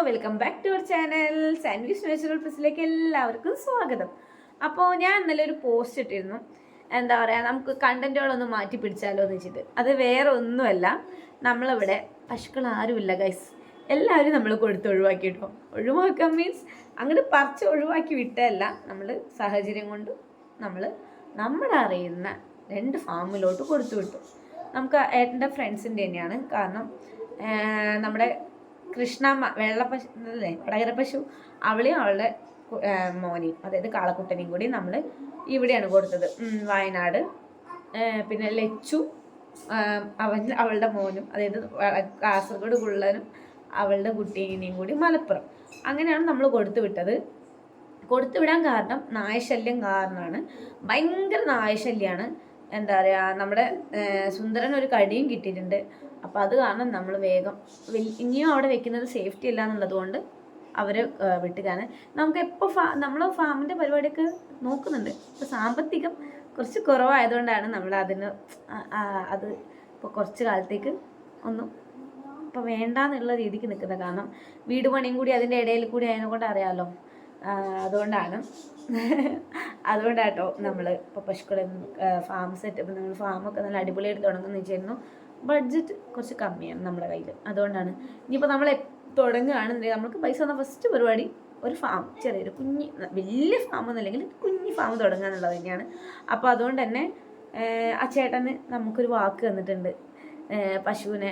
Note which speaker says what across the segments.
Speaker 1: Welcome back to our channel sandwich natural പ്ലസിലേക്ക് എല്ലാവർക്കും സ്വാഗതം. അപ്പോൾ ഞാൻ ഇന്നലെ ഒരു പോസ്റ്റ് ഇട്ടിരുന്നു, എന്താ പറയുക, നമുക്ക് കണ്ടന്റുകളൊന്ന് മാറ്റി പിടിച്ചാലോ എന്ന് വെച്ചിട്ട്. അത് വേറെ ഒന്നുമല്ല, നമ്മളിവിടെ പശുക്കൾ ആരുമില്ല ഗൈസ്, എല്ലാവരും നമ്മൾ കൊടുത്ത് ഒഴിവാക്കിയിട്ടോ. ഒഴിവാക്കാൻ മീൻസ് അങ്ങോട്ട് പറിച്ച് ഒഴിവാക്കി വിട്ടല്ല, നമ്മൾ സാഹചര്യം കൊണ്ട് നമ്മളറിയുന്ന 2 ഫാമിലോട്ട് കൊടുത്തു വിട്ടു. നമുക്ക് ഏട്ടൻ്റെ ഫ്രണ്ട്സിൻ്റെ തന്നെയാണ്. കാരണം നമ്മുടെ കൃഷ്ണമ്മ വെള്ളപ്പശു അല്ലേ, വടകര പശു, അവളെയും അവളുടെ മോനെയും, അതായത് കാളക്കുട്ടനെയും കൂടി നമ്മൾ ഇവിടെയാണ് കൊടുത്തത്, വയനാട്. പിന്നെ ലച്ചു അവളുടെ മോനും, അതായത് കാസർഗോഡ് കുള്ളനും അവളുടെ കുട്ടീനെയും കൂടി മലപ്പുറം. അങ്ങനെയാണ് നമ്മൾ കൊടുത്തു വിട്ടത്. കൊടുത്തു വിടാൻ കാരണം നായശല്യം കാരണമാണ്. ഭയങ്കര നായശല്യമാണ്. എന്താ പറയുക, നമ്മുടെ സുന്ദരൻ ഒരു കടിയും കിട്ടിയിട്ടുണ്ട്. അപ്പോൾ അത് കാരണം നമ്മൾ വേഗം ഇനിയും അവിടെ വെക്കുന്നത് സേഫ്റ്റി അല്ല എന്നുള്ളത് കൊണ്ട് അവരെ വിട്ടുകാണ്. നമുക്ക് എപ്പോൾ നമ്മൾ ഫാമിൻ്റെ പരിപാടിയൊക്കെ നോക്കുന്നുണ്ട്. ഇപ്പോൾ സാമ്പത്തികം കുറച്ച് കുറവായതുകൊണ്ടാണ് നമ്മൾ അത് ഇപ്പോൾ കുറച്ച് കാലത്തേക്ക് ഒന്നും ഇപ്പോൾ വേണ്ടാന്നുള്ള രീതിക്ക് നിൽക്കുന്നത്. കാരണം വീട് പണിയും കൂടി അതിൻ്റെ ഇടയിൽ കൂടി ആയതുകൊണ്ട് അറിയാമല്ലോ, അതുകൊണ്ടാട്ടോ നമ്മൾ ഇപ്പോൾ പശുക്കളെ ഫാം സെറ്റപ്പ്, നമ്മൾ ഫാമൊക്കെ നല്ല അടിപൊളിയായിട്ട് തുടങ്ങുമെന്ന് വെച്ചിരുന്നു. ബഡ്ജറ്റ് കുറച്ച് കമ്മിയാണ് നമ്മുടെ കയ്യിൽ. അതുകൊണ്ടാണ് ഇനിയിപ്പോൾ നമ്മൾ തുടങ്ങുകയാണെന്നുണ്ടെങ്കിൽ നമുക്ക് പൈസ വന്ന ഫസ്റ്റ് പരിപാടി ഒരു ഫാം, ചെറിയൊരു വലിയ ഫാം എന്നല്ലെങ്കിൽ കുഞ്ഞി ഫാം തുടങ്ങുക എന്നുള്ളത് തന്നെയാണ്. അപ്പോൾ അതുകൊണ്ട് തന്നെ ആ ചേട്ടന് നമുക്കൊരു വാക്ക് തന്നിട്ടുണ്ട്, പശുവിനെ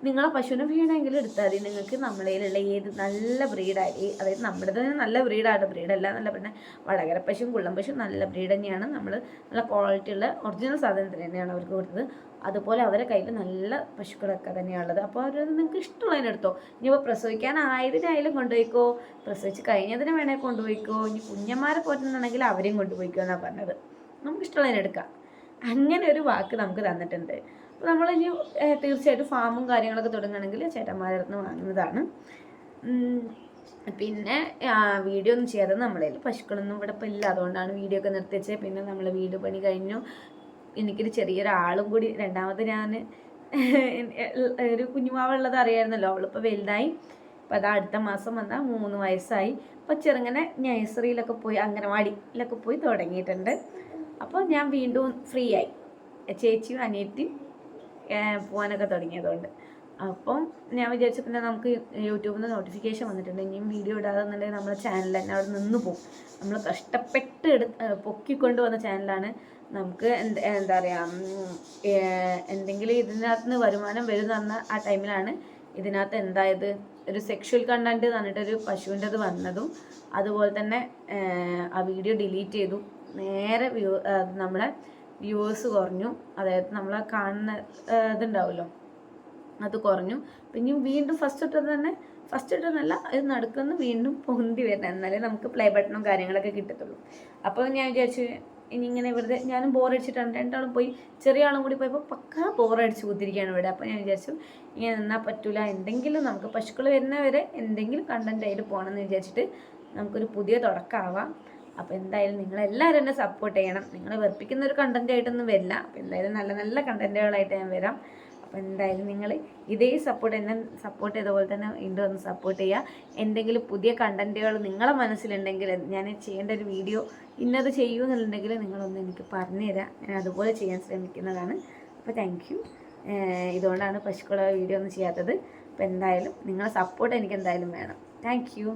Speaker 1: നിങ്ങളെ പശുവിനെ വേണമെങ്കിൽ എടുത്താൽ മതി, നിങ്ങൾക്ക് നമ്മളതിലുള്ള ഏത് നല്ല ബ്രീഡായി, അതായത് നമ്മുടെ തന്നെ നല്ല ബ്രീഡാണ്, ബ്രീഡല്ല നല്ല, പിന്നെ വടകര പശുവും കുള്ളം പശുവും നല്ല ബ്രീഡ് തന്നെയാണ്. നമ്മൾ നല്ല ക്വാളിറ്റി ഉള്ള ഒറിജിനൽ സാധനത്തിന് തന്നെയാണ് അവർക്ക് കൊടുത്തത്. അതുപോലെ അവരെ കയ്യിൽ നല്ല പശുക്കളൊക്കെ തന്നെയാണുള്ളത്. അപ്പോൾ അവർ നിങ്ങൾക്ക് ഇഷ്ടമുള്ളതിനെടുത്തോ. ഇനിയിപ്പോൾ പ്രസവിക്കാനായതിനായാലും കൊണ്ടുപോയിക്കോ, പ്രസവിച്ച് കഴിഞ്ഞതിന് വേണേൽ കൊണ്ടുപോയിക്കോ, ഇനി കുഞ്ഞന്മാരെ പോറ്റുന്നുണ്ടെങ്കിൽ അവരെയും കൊണ്ടുപോയിക്കോ എന്നാണ് പറഞ്ഞത്. നമുക്ക് ഇഷ്ടമുള്ളതിനെടുക്കാം. അങ്ങനെ ഒരു വാക്ക് നമുക്ക് തന്നിട്ടുണ്ട്. അപ്പോൾ നമ്മളിനി തീർച്ചയായിട്ടും ഫാമും കാര്യങ്ങളൊക്കെ തുടങ്ങുകയാണെങ്കിൽ ചേട്ടന്മാരുടെ അടുത്ത് വാങ്ങുന്നതാണ്. പിന്നെ വീഡിയോ ഒന്നും ചെയ്യാതെ നമ്മളതിൽ പശുക്കളൊന്നും ഇവിടെ ഇപ്പോൾ ഇല്ല, അതുകൊണ്ടാണ് വീഡിയോ ഒക്കെ നിർത്തിച്ചത്. പിന്നെ നമ്മൾ വീട് പണി കഴിഞ്ഞു. എനിക്കൊരു ചെറിയൊരാളും കൂടി, രണ്ടാമത് ഞാൻ ഒരു കുഞ്ഞുമാവുള്ളത് അറിയാമായിരുന്നല്ലോ, അവളിപ്പോൾ വലുതായി. അപ്പോൾ അത് അടുത്ത മാസം വന്നാൽ 3 വയസ്സായി. അപ്പോൾ ചെറുങ്ങനെ നഴ്സറിയിലൊക്കെ പോയി, അംഗനവാടിയിലൊക്കെ പോയി തുടങ്ങിയിട്ടുണ്ട്. അപ്പോൾ ഞാൻ വീണ്ടും ഫ്രീ ആയി, ചേച്ചിയും അനിയത്തിയും പോകാനൊക്കെ തുടങ്ങിയതുകൊണ്ട്. അപ്പം ഞാൻ വിചാരിച്ചു, പിന്നെ നമുക്ക് യൂട്യൂബിൽ നിന്ന് നോട്ടിഫിക്കേഷൻ വന്നിട്ടുണ്ട്, ഇനിയും വീഡിയോ ഇടാതെന്നുണ്ടെങ്കിൽ നമ്മുടെ ചാനൽ തന്നെ അവിടെ നിന്ന് പോകും. നമ്മൾ കഷ്ടപ്പെട്ട് പൊക്കിക്കൊണ്ട് വന്ന ചാനലാണ്. നമുക്ക് എന്താ പറയുക, എന്തെങ്കിലും ഇതിനകത്ത് നിന്ന് വരുമാനം വരുന്ന പറഞ്ഞ ആ ടൈമിലാണ് ഇതിനകത്ത് എന്തായത് ഒരു സെക്ഷൽ കണ്ടന്റ് എന്ന് പറഞ്ഞിട്ടൊരു പശുവിൻ്റെത് വന്നതും, അതുപോലെ തന്നെ ആ വീഡിയോ ഡിലീറ്റ് ചെയ്തു. നേരെ നമ്മുടെ വ്യൂവേഴ്സ് കുറഞ്ഞു, അതായത് നമ്മളെ കാണുന്ന ഇതുണ്ടാവുമല്ലോ അത് കുറഞ്ഞു. പിന്നെ വീണ്ടും ഫസ്റ്റ് ഇട്ടതല്ല ഇത് നടക്കുന്ന വീണ്ടും പൊന്തി വരുന്നത്, എന്നാലേ നമുക്ക് പ്ലേ ബട്ടണും കാര്യങ്ങളൊക്കെ കിട്ടത്തുള്ളൂ. അപ്പോൾ ഞാൻ വിചാരിച്ചു ഇനി ഇങ്ങനെ വെറുതെ, ഞാനും ബോറടിച്ചിട്ടാണ്, 2 ആളും പോയി, ചെറിയ ആളും കൂടി പോയപ്പോൾ പക്കാ ബോറടിച്ച് കുത്തിരിക്കുകയാണ് ഇവിടെ. അപ്പോൾ ഞാൻ വിചാരിച്ചു ഇങ്ങനെ നിന്നാൽ പറ്റൂല, എന്തെങ്കിലും നമുക്ക് പശുക്കൾ വരുന്നവരെ എന്തെങ്കിലും കണ്ടന്റ് ആയിട്ട് പോകണമെന്ന് വിചാരിച്ചിട്ട് നമുക്കൊരു പുതിയ തുടക്കമാവാം. അപ്പോൾ എന്തായാലും നിങ്ങളെല്ലാവരും എന്നെ സപ്പോർട്ട് ചെയ്യണം. നിങ്ങൾ വെറുപ്പിക്കുന്ന ഒരു കണ്ടന്റ് ആയിട്ടൊന്നും വരില്ല. അപ്പോൾ എന്തായാലും നല്ല നല്ല കണ്ടന്റുകളായിട്ട് ഞാൻ വരാം. അപ്പോൾ എന്തായാലും നിങ്ങൾ ഇതേ എന്നെ സപ്പോർട്ട് ചെയ്ത പോലെ തന്നെ വീണ്ടും ഒന്ന് സപ്പോർട്ട് ചെയ്യുക. എന്തെങ്കിലും പുതിയ കണ്ടന്റുകൾ നിങ്ങളെ മനസ്സിലുണ്ടെങ്കിൽ, ഞാൻ ചെയ്യേണ്ട ഒരു വീഡിയോ ഇന്നത് ചെയ്യൂ എന്നുണ്ടെങ്കിൽ നിങ്ങളൊന്ന് എനിക്ക് പറഞ്ഞു തരാം, ഞാൻ അതുപോലെ ചെയ്യാൻ ശ്രമിക്കുന്നതാണ്. അപ്പോൾ താങ്ക് യു. ഇതുകൊണ്ടാണ് പശുക്കള വീഡിയോ ഒന്നും ചെയ്യാത്തത്. അപ്പോൾ എന്തായാലും നിങ്ങളെ സപ്പോർട്ട് എനിക്ക് എന്തായാലും വേണം. Thank you.